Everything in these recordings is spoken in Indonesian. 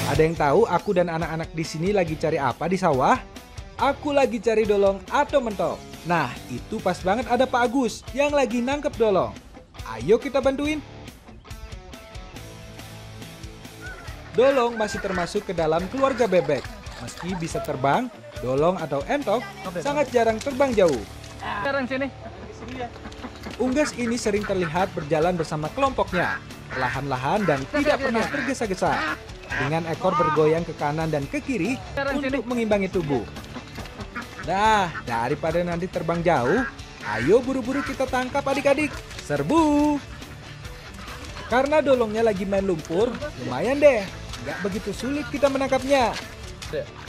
Ada yang tahu aku dan anak-anak di sini lagi cari apa di sawah? Aku lagi cari dolong atau mentok. Nah, itu pas banget ada Pak Agus yang lagi nangkep dolong. Ayo kita bantuin. Dolong masih termasuk ke dalam keluarga bebek. Meski bisa terbang, dolong atau entok sangat jarang terbang jauh. Sekarang sini. Unggas ini sering terlihat berjalan bersama kelompoknya, perlahan-lahan dan tidak pernah tergesa-gesa, dengan ekor bergoyang ke kanan dan ke kiri untuk mengimbangi tubuh. Nah, daripada nanti terbang jauh, ayo buru-buru kita tangkap adik-adik. Serbu! Karena dolongnya lagi main lumpur, lumayan deh, nggak begitu sulit kita menangkapnya.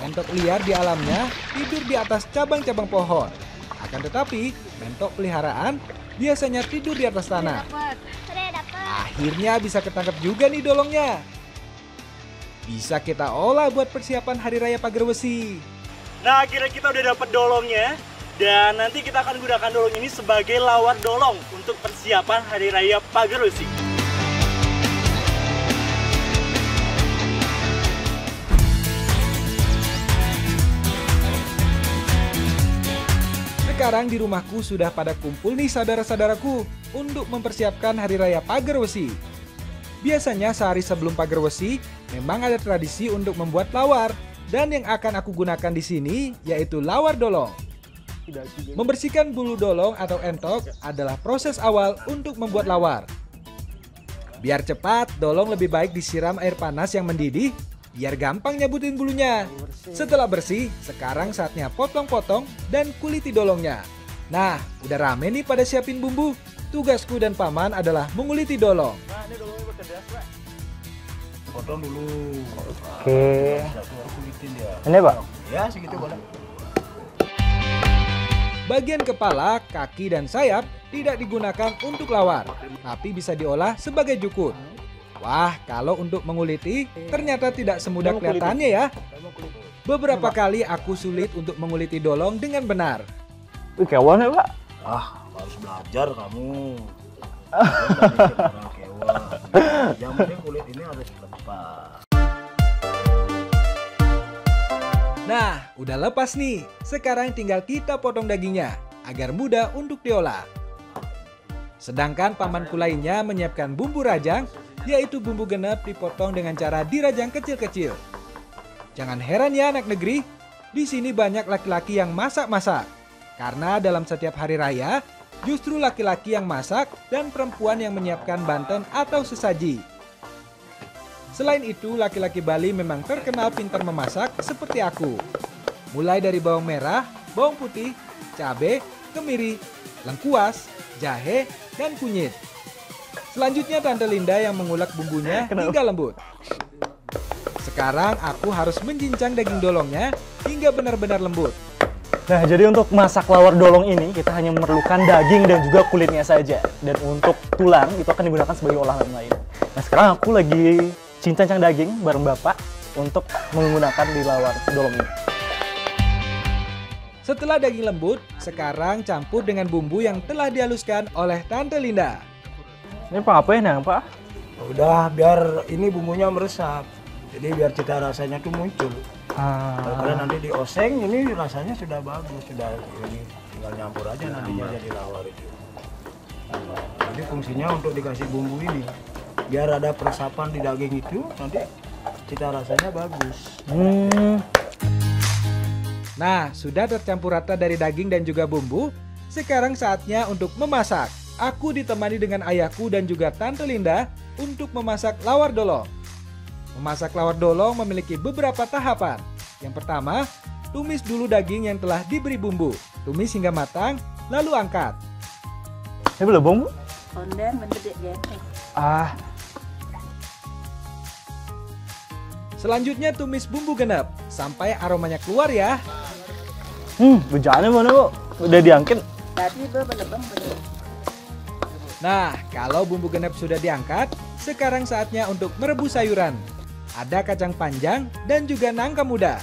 Mentok liar di alamnya tidur di atas cabang-cabang pohon. Akan tetapi, mentok peliharaan biasanya tidur di atas tanah. Akhirnya bisa ketangkap juga nih dolongnya. Bisa kita olah buat persiapan Hari Raya Pagar Besi. Nah, akhirnya kita udah dapat dolongnya. Dan nanti kita akan gunakan dolong ini sebagai lawar dolong untuk persiapan Hari Raya Pagar Besi. Sekarang di rumahku sudah pada kumpul nih saudara-saudaraku untuk mempersiapkan Hari Raya Pagar Besi. Biasanya sehari sebelum Pagar Besi memang ada tradisi untuk membuat lawar, dan yang akan aku gunakan di sini yaitu lawar dolong. Membersihkan bulu dolong atau entok adalah proses awal untuk membuat lawar. Biar cepat, dolong lebih baik disiram air panas yang mendidih biar gampang nyabutin bulunya. Setelah bersih, sekarang saatnya potong-potong dan kuliti dolongnya. Nah, udah rame nih pada siapin bumbu. Tugasku dan paman adalah menguliti dolong. Nah, ini dolongnya berkedas, Pak. Potong dulu. Oke. Kulitin dia. Ini Pak? Ya, segitu boleh. Bagian kepala, kaki, dan sayap tidak digunakan untuk lawar, tapi bisa diolah sebagai jukut. Wah, kalau untuk menguliti, ternyata tidak semudah kelihatannya ya. Beberapa kali aku sulit untuk menguliti dolong dengan benar. Wih, kewan ya Pak? Ah, harus belajar kamu. Orang kewan. Yang penting kulit ini harus lepas. Nah, udah lepas nih. Sekarang tinggal kita potong dagingnya agar mudah untuk diolah. Sedangkan pamanku lainnya menyiapkan bumbu rajang, yaitu bumbu genep dipotong dengan cara dirajang kecil-kecil. Jangan heran ya anak negeri, di sini banyak laki-laki yang masak-masak. Karena dalam setiap hari raya, justru laki-laki yang masak dan perempuan yang menyiapkan banten atau sesaji. Selain itu, laki-laki Bali memang terkenal pintar memasak seperti aku. Mulai dari bawang merah, bawang putih, cabai, kemiri, lengkuas, jahe, dan kunyit. Selanjutnya Tante Linda yang mengulek bumbunya hingga lembut. Sekarang aku harus menjincang daging dolongnya hingga benar-benar lembut. Nah, jadi untuk masak lawar dolong ini kita hanya memerlukan daging dan juga kulitnya saja. Dan untuk tulang itu akan digunakan sebagai olahan lain. Nah, sekarang aku lagi cincang daging bareng Bapak untuk menggunakan di lawar dolong ini. Setelah daging lembut, sekarang campur dengan bumbu yang telah dihaluskan oleh Tante Linda. Ini Pak apa ya, Pak? Udah, biar ini bumbunya meresap. Jadi biar cita rasanya tuh muncul. Karena nanti dioseng ini rasanya sudah bagus, sudah ini tinggal nyampur aja nantinya jadi lawar itu. Jadi fungsinya untuk dikasih bumbu ini biar ada peresapan di daging itu, nanti cita rasanya bagus. Nah, sudah tercampur rata dari daging dan juga bumbu. Sekarang saatnya untuk memasak. Aku ditemani dengan ayahku dan juga Tante Linda untuk memasak lawar dolong. Memasak lawar dolong memiliki beberapa tahapan. Yang pertama, tumis dulu daging yang telah diberi bumbu. Tumis hingga matang, lalu angkat. Ini belum bumbu? Selanjutnya tumis bumbu genep sampai aromanya keluar ya. Bejana mana Bu? Udah diangkat? Nah, kalau bumbu genep sudah diangkat, sekarang saatnya untuk merebus sayuran. Ada kacang panjang dan juga nangka muda.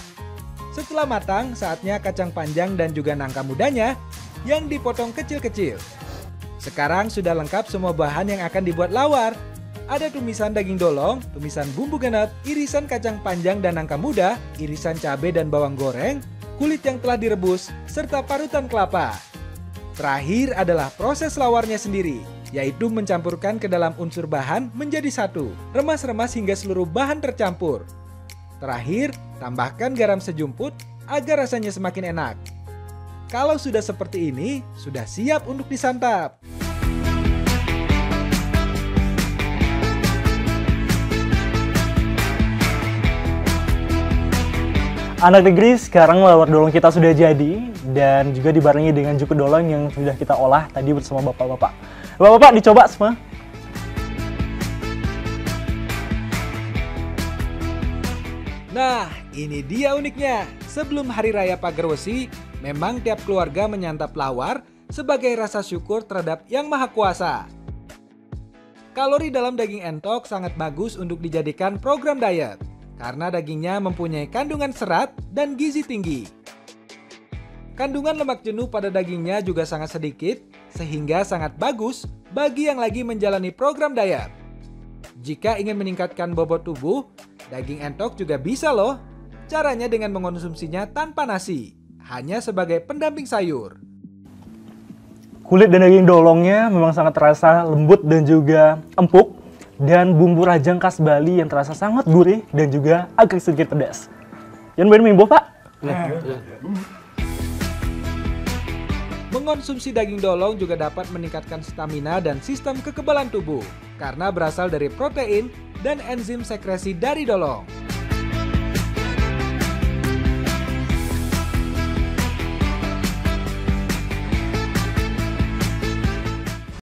Setelah matang, saatnya kacang panjang dan juga nangka mudanya yang dipotong kecil-kecil. Sekarang sudah lengkap semua bahan yang akan dibuat lawar. Ada tumisan daging dolong, tumisan bumbu genep, irisan kacang panjang dan nangka muda, irisan cabai dan bawang goreng, kulit yang telah direbus, serta parutan kelapa. Terakhir adalah proses lawarnya sendiri, yaitu mencampurkan ke dalam unsur bahan menjadi satu, remas-remas hingga seluruh bahan tercampur. Terakhir, tambahkan garam sejumput agar rasanya semakin enak. Kalau sudah seperti ini, sudah siap untuk disantap. Anak negeri, sekarang lawar dolong kita sudah jadi dan juga dibarengi dengan juku dolong yang sudah kita olah tadi bersama bapak-bapak. Bapak-bapak dicoba semua. Nah, ini dia uniknya. Sebelum Hari Raya Pagar Wesi, memang tiap keluarga menyantap lawar sebagai rasa syukur terhadap Yang Maha Kuasa. Kalori dalam daging entok sangat bagus untuk dijadikan program diet, karena dagingnya mempunyai kandungan serat dan gizi tinggi. Kandungan lemak jenuh pada dagingnya juga sangat sedikit, sehingga sangat bagus bagi yang lagi menjalani program diet. Jika ingin meningkatkan bobot tubuh, daging entok juga bisa loh. Caranya dengan mengonsumsinya tanpa nasi, hanya sebagai pendamping sayur. Kulit dan daging dolongnya memang sangat terasa lembut dan juga empuk. Dan bumbu rajang khas Bali yang terasa sangat gurih dan juga agak sedikit pedas. Yang benar mimbo, Pak? Mengonsumsi daging dolong juga dapat meningkatkan stamina dan sistem kekebalan tubuh karena berasal dari protein dan enzim sekresi dari dolong.